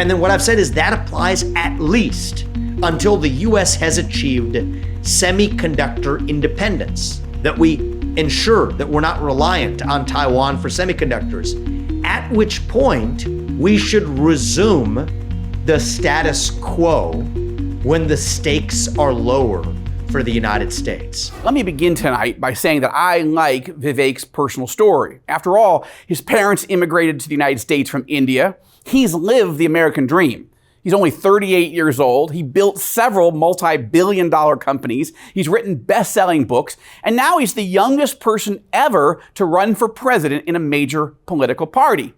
And then what I've said is that applies at least until the US has achieved semiconductor independence, that we ensure that we're not reliant on Taiwan for semiconductors, at which point we should resume the status quo when the stakes are lower for the United States. Let me begin tonight by saying that I like Vivek's personal story. After all, his parents immigrated to the United States from India. He's lived the American dream. He's only 38 years old. He built several multi-billion-dollar companies. He's written best-selling books. And now he's the youngest person ever to run for president in a major political party.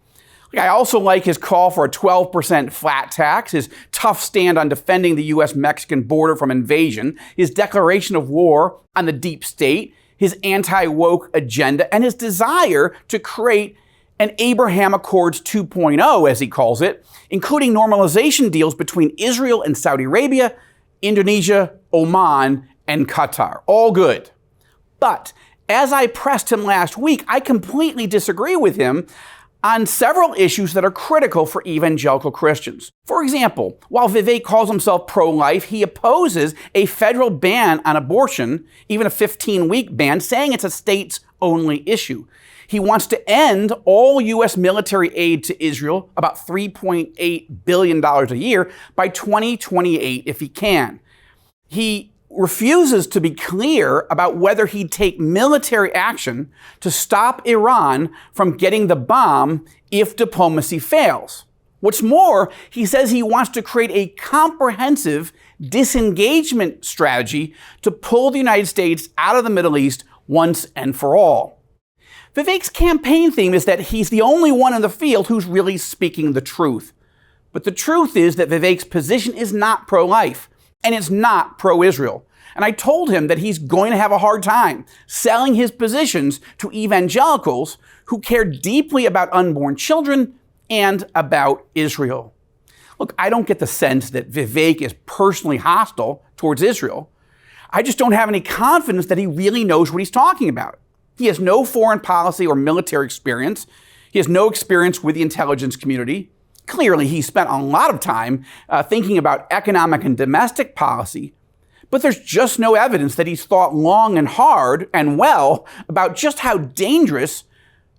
I also like his call for a 12% flat tax, his tough stand on defending the U.S.-Mexican border from invasion, his declaration of war on the deep state, his anti-woke agenda, and his desire to create an Abraham Accords 2.0, as he calls it, including normalization deals between Israel and Saudi Arabia, Indonesia, Oman, and Qatar. All good. But as I pressed him last week, I completely disagree with him on several issues that are critical for evangelical Christians. For example, while Vivek calls himself pro-life, he opposes a federal ban on abortion, even a 15-week ban, saying it's a states-only issue. He wants to end all U.S. military aid to Israel, about $3.8 billion a year, by 2028 if he can. He refuses to be clear about whether he'd take military action to stop Iran from getting the bomb if diplomacy fails. What's more, he says he wants to create a comprehensive disengagement strategy to pull the United States out of the Middle East once and for all. Vivek's campaign theme is that he's the only one in the field who's really speaking the truth. But the truth is that Vivek's position is not pro-life, and it's not pro-Israel. And I told him that he's going to have a hard time selling his positions to evangelicals who care deeply about unborn children and about Israel. Look, I don't get the sense that Vivek is personally hostile towards Israel. I just don't have any confidence that he really knows what he's talking about. He has no foreign policy or military experience. He has no experience with the intelligence community. Clearly, he spent a lot of time thinking about economic and domestic policy, but there's just no evidence that he's thought long and hard and well about just how dangerous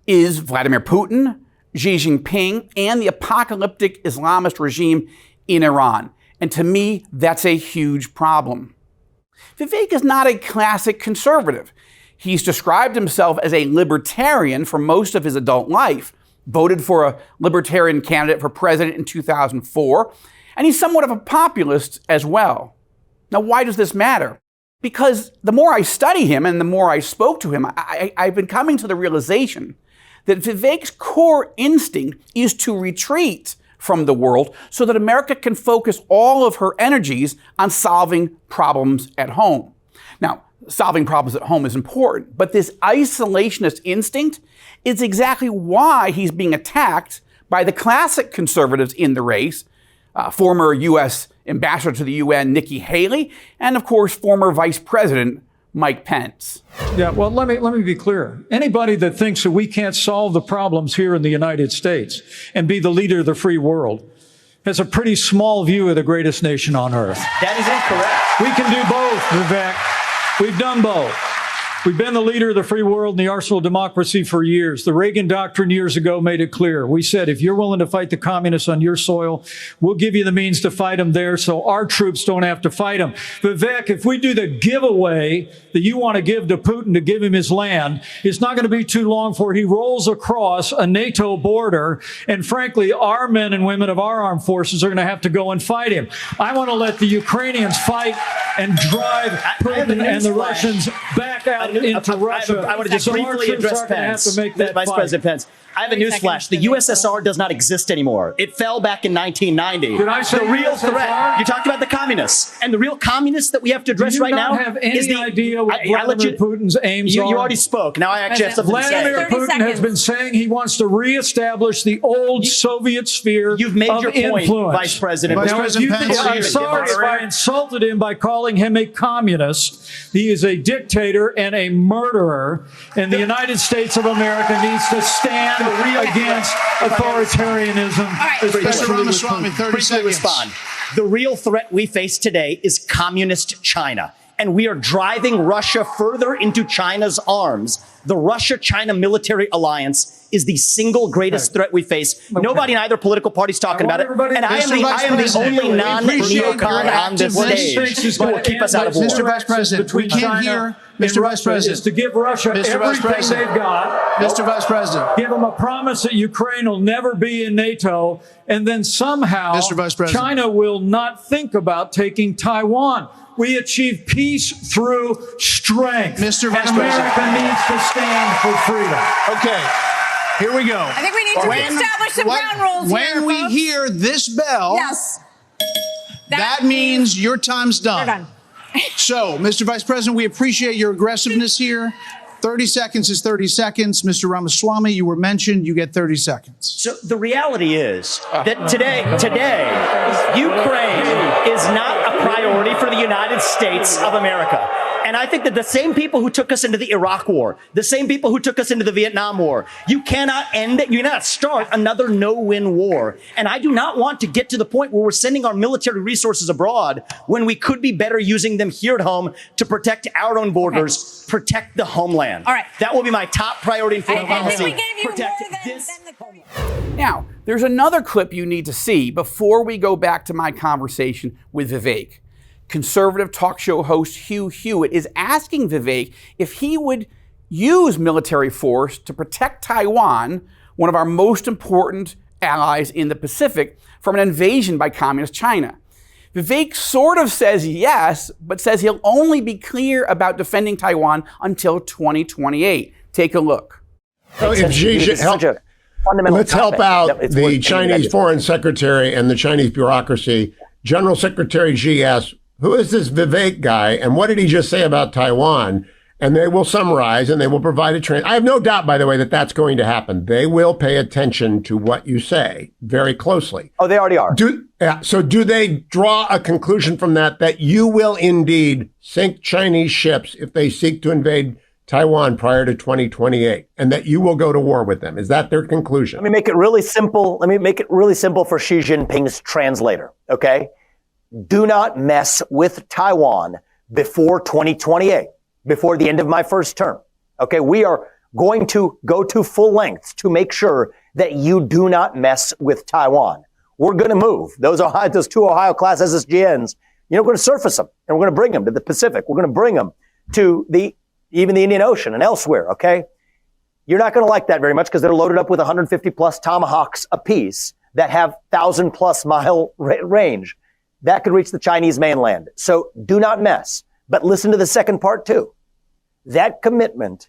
is Vladimir Putin, Xi Jinping, and the apocalyptic Islamist regime in Iran. And to me, that's a huge problem. Vivek is not a classic conservative. He's described himself as a libertarian for most of his adult life, voted for a libertarian candidate for president in 2004, and he's somewhat of a populist as well. Now, why does this matter? Because the more I study him and the more I spoke to him, I've been coming to the realization that Vivek's core instinct is to retreat from the world so that America can focus all of her energies on solving problems at home. Now, solving problems at home is important, but this isolationist instinct is exactly why he's being attacked by the classic conservatives in the race, former U.S. Ambassador to the UN Nikki Haley, and of course, former Vice President Mike Pence. Yeah, well, let me be clear. Anybody that thinks that we can't solve the problems here in the United States and be the leader of the free world has a pretty small view of the greatest nation on earth. That is incorrect. We can do both, Vivek. We've done both. We've been the leader of the free world and the arsenal of democracy for years. The Reagan Doctrine years ago made it clear. We said, if you're willing to fight the communists on your soil, we'll give you the means to fight them there so our troops don't have to fight them. Vivek, if we do the giveaway that you want to give to Putin to give him his land, it's not going to be too long before he rolls across a NATO border. And frankly, our men and women of our armed forces are going to have to go and fight him. I want to let the Ukrainians fight and drive Putin and the Russians back out into Russia. I want to just briefly address Pence, Vice President Pence. I have a newsflash. The USSR does not exist anymore. It fell back in 1990. Did I say the real USSR? threat? You talked about the communists. And the real communists that we have to address right now have any idea what Vladimir Putin's aims are? You already spoke. Now I actually have something to say. Vladimir Putin has been saying he wants to reestablish the old Soviet sphere You've made of your point, influence. Vice President. I'm sorry if I insulted him by calling him a communist. He is a dictator and a murderer, and the United States of America needs to stand against authoritarianism. Mr. Ramaswamy, 30 seconds. Respond. The real threat we face today is communist China. And we are driving Russia further into China's arms. The Russia-China military alliance is the single greatest threat we face. Nobody in either political party is talking about it. And I am the only non-neocon on this stage who will keep us out of war. Mr. Vice President, we can't hear. Mr. Vice President. Is to give Russia everything they've got. Mr. Vice President. Give them a promise that Ukraine will never be in NATO. And then somehow Mr. Vice President. China will not think about taking Taiwan. We achieve peace through strength. Mr. Vice and President. America needs to stand for freedom. Okay, here we go. I think we need to establish some ground rules here, When we folks. hear this bell, Yes. that means your time's done. We're done. So, Mr. Vice President, we appreciate your aggressiveness here. 30 seconds is 30 seconds. Mr. Ramaswamy, you were mentioned. You get 30 seconds. So the reality is that today, Ukraine is not a priority for the United States of America. And I think that the same people who took us into the Iraq War, the same people who took us into the Vietnam War, you cannot start another no-win war. And I do not want to get to the point where we're sending our military resources abroad when we could be better using them here at home to protect our own borders, protect the homeland. All right. That will be my top priority in foreign I think policy. we gave you Protect more than this. the Now, there's another clip you need to see before we go back to my conversation with Vivek. Conservative talk show host Hugh Hewitt is asking Vivek if he would use military force to protect Taiwan, one of our most important allies in the Pacific, from an invasion by communist China. Vivek sort of says yes, but says he'll only be clear about defending Taiwan until 2028. Take a look. So if Xi let's help out the Chinese foreign secretary and the Chinese bureaucracy. General Secretary Xi asks, who is this Vivek guy and what did he just say about Taiwan? And they will summarize and they will provide a training. I have no doubt, by the way, that that's going to happen. They will pay attention to what you say very closely. Oh, they already are. So do they draw a conclusion from that you will indeed sink Chinese ships if they seek to invade Taiwan prior to 2028 and that you will go to war with them? Is that their conclusion? Let me make it really simple. Let me make it really simple for Xi Jinping's translator. Okay. Do not mess with Taiwan before 2028, before the end of my first term. Okay. We are going to go to full lengths to make sure that you do not mess with Taiwan. We're going to move those two Ohio class SSGNs. We're going to surface them and we're going to bring them to the Pacific. We're going to bring them to even the Indian Ocean and elsewhere. Okay. You're not going to like that very much because they're loaded up with 150 plus Tomahawks apiece that have 1,000+ mile range. That could reach the Chinese mainland. So do not mess. But listen to the second part too. That commitment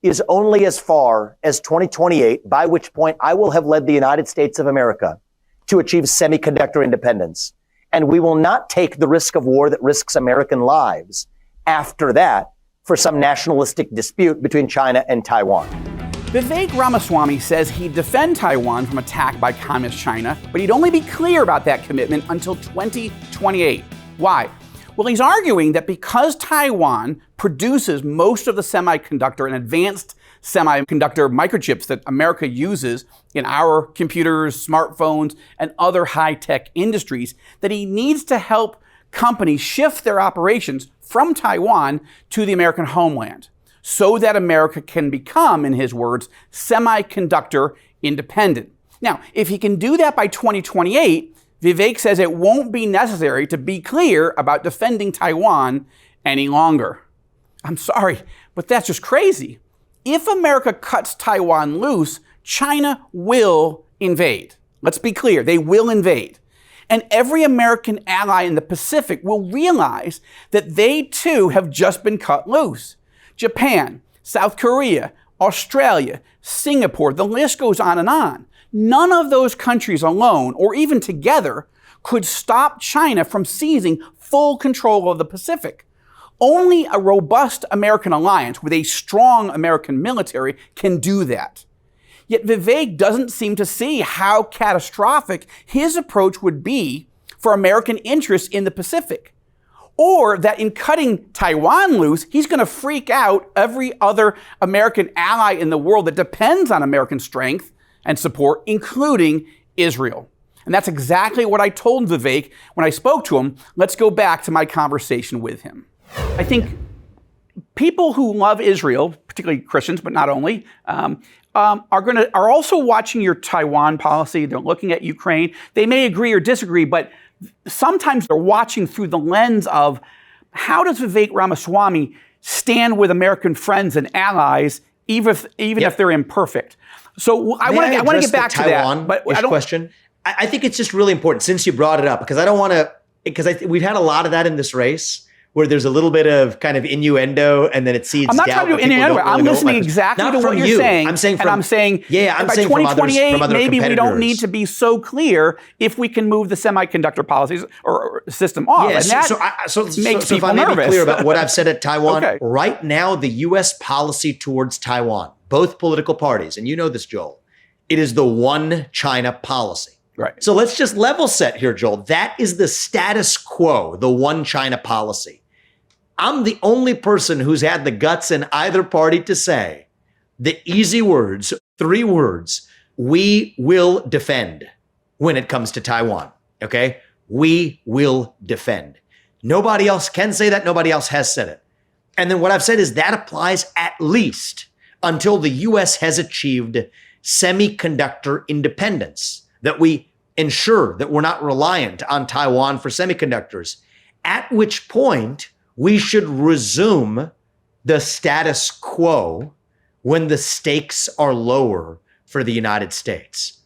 is only as far as 2028, by which point I will have led the United States of America to achieve semiconductor independence. And we will not take the risk of war that risks American lives after that for some nationalistic dispute between China and Taiwan. Vivek Ramaswamy says he'd defend Taiwan from attack by communist China, but he'd only be clear about that commitment until 2028. Why? Well, he's arguing that because Taiwan produces most of the semiconductor and advanced semiconductor microchips that America uses in our computers, smartphones, and other high-tech industries, that he needs to help companies shift their operations from Taiwan to the American homeland, so that America can become, in his words, semiconductor independent. Now, if he can do that by 2028, Vivek says it won't be necessary to be clear about defending Taiwan any longer. I'm sorry, but that's just crazy. If America cuts Taiwan loose, China will invade. Let's be clear, they will invade. And every American ally in the Pacific will realize that they too have just been cut loose. Japan, South Korea, Australia, Singapore, the list goes on and on. None of those countries alone, or even together, could stop China from seizing full control of the Pacific. Only a robust American alliance with a strong American military can do that. Yet Vivek doesn't seem to see how catastrophic his approach would be for American interests in the Pacific. Or that in cutting Taiwan loose, he's going to freak out every other American ally in the world that depends on American strength, and support, including Israel. And that's exactly what I told Vivek when I spoke to him. Let's go back to my conversation with him. I think people who love Israel, particularly Christians, but not only, are also watching your Taiwan policy. They're looking at Ukraine. They may agree or disagree, but sometimes they're watching through the lens of how does Vivek Ramaswamy stand with American friends and allies, even if they're imperfect. So I want to get back to that. But question. I think it's just really important since you brought it up, because I don't want to, because we've had a lot of that in this race, where there's a little bit of kind of innuendo and then it seeds doubt. I'm not trying to do innuendo. I'm listening exactly to what you're saying. I'm saying by 2028, maybe we don't need to be so clear if we can move the semiconductor policies or system off. Yes, and that so makes if I may nervous. be clear about what I've said at Taiwan, Okay. Right now, the U.S. policy towards Taiwan, both political parties, and you know this, Joel, it is the one China policy. Right. So let's just level set here, Joel. That is the status quo, the one China policy. I'm the only person who's had the guts in either party to say the easy words, 3 words, we will defend when it comes to Taiwan, okay? We will defend. Nobody else can say that. Nobody else has said it. And then what I've said is that applies at least until the U.S. has achieved semiconductor independence, that we ensure that we're not reliant on Taiwan for semiconductors, at which point we should resume the status quo when the stakes are lower for the United States.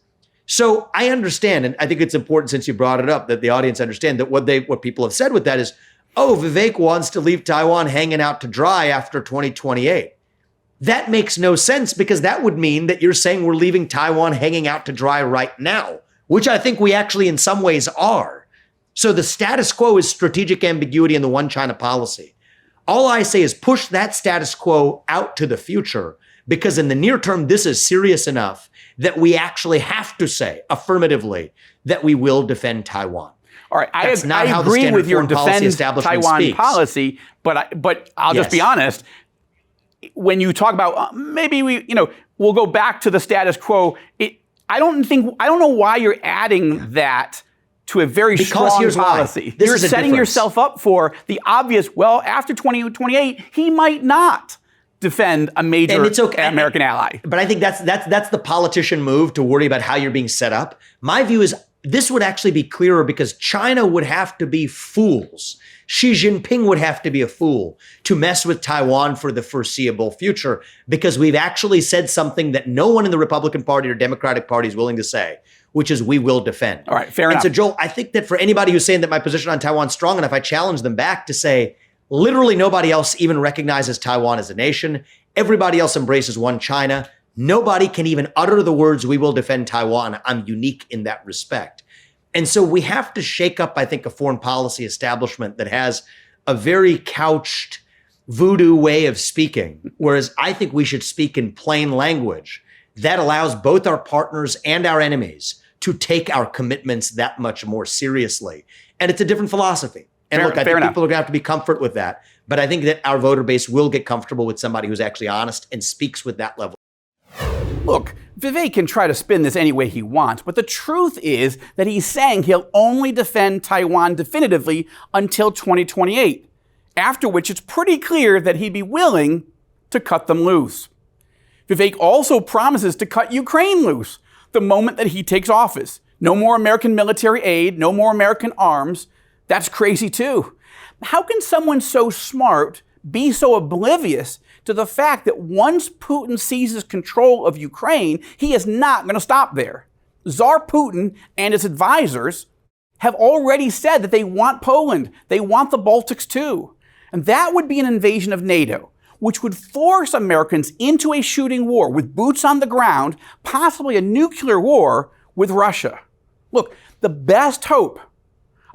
So I understand, and I think it's important since you brought it up, that the audience understand that what people have said with that is, oh, Vivek wants to leave Taiwan hanging out to dry after 2028. That makes no sense, because that would mean that you're saying we're leaving Taiwan hanging out to dry right now, which I think we actually in some ways are. So the status quo is strategic ambiguity in the one China policy. All I say is push that status quo out to the future, because in the near term, this is serious enough that we actually have to say affirmatively that we will defend Taiwan. All right, I how the agree standard with your foreign policy defend establishment Taiwan speaks. policy, but I'll just be honest. When you talk about maybe we'll go back to the status quo, I don't know why you're adding that to a very strong policy. You're setting yourself up for the obvious, well, after 2028, he might not defend a major American ally. But I think that's the politician move, to worry about how you're being set up. My view is this would actually be clearer, because China would have to be fools. Xi Jinping would have to be a fool to mess with Taiwan for the foreseeable future, because we've actually said something that no one in the Republican Party or Democratic Party is willing to say, which is we will defend. All right, fair enough. And so, Joel, I think that for anybody who's saying that my position on Taiwan is strong enough, I challenge them back to say, literally nobody else even recognizes Taiwan as a nation. Everybody else embraces one China. Nobody can even utter the words, we will defend Taiwan. I'm unique in that respect. And so we have to shake up, I think, a foreign policy establishment that has a very couched voodoo way of speaking, whereas I think we should speak in plain language that allows both our partners and our enemies to take our commitments that much more seriously. And it's a different philosophy. And look, I think people are going to have to be comfortable with that. But I think that our voter base will get comfortable with somebody who's actually honest and speaks with that level. Look, Vivek can try to spin this any way he wants, but the truth is that he's saying he'll only defend Taiwan definitively until 2028, after which it's pretty clear that he'd be willing to cut them loose. Vivek also promises to cut Ukraine loose the moment that he takes office. No more American military aid, no more American arms. That's crazy too. How can someone so smart be so oblivious to the fact that once Putin seizes control of Ukraine, he is not going to stop there? Tsar Putin and his advisors have already said that they want Poland. They want the Baltics too. And that would be an invasion of NATO, which would force Americans into a shooting war with boots on the ground, possibly a nuclear war with Russia. Look, the best hope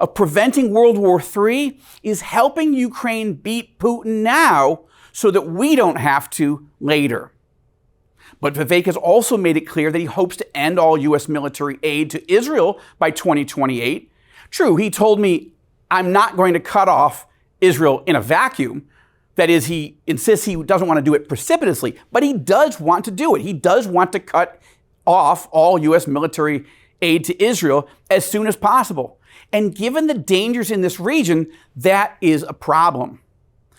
of preventing World War III is helping Ukraine beat Putin now so that we don't have to later. But Vivek has also made it clear that he hopes to end all U.S. military aid to Israel by 2028. True, he told me, I'm not going to cut off Israel in a vacuum. That is, he insists he doesn't want to do it precipitously, but he does want to do it. He does want to cut off all U.S. military aid to Israel as soon as possible. And given the dangers in this region, that is a problem.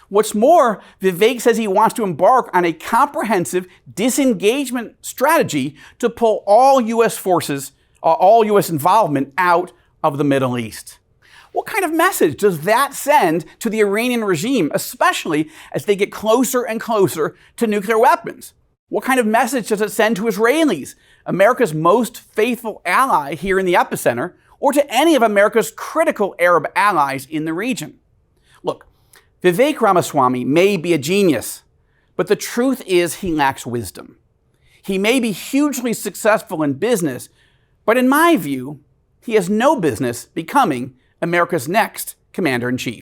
What's more, Vivek says he wants to embark on a comprehensive disengagement strategy to pull all U.S. forces, all U.S. involvement out of the Middle East. What kind of message does that send to the Iranian regime, especially as they get closer and closer to nuclear weapons? What kind of message does it send to Israelis, America's most faithful ally here in the epicenter, or to any of America's critical Arab allies in the region? Look, Vivek Ramaswamy may be a genius, but the truth is he lacks wisdom. He may be hugely successful in business, but in my view, he has no business becoming America's next commander-in-chief.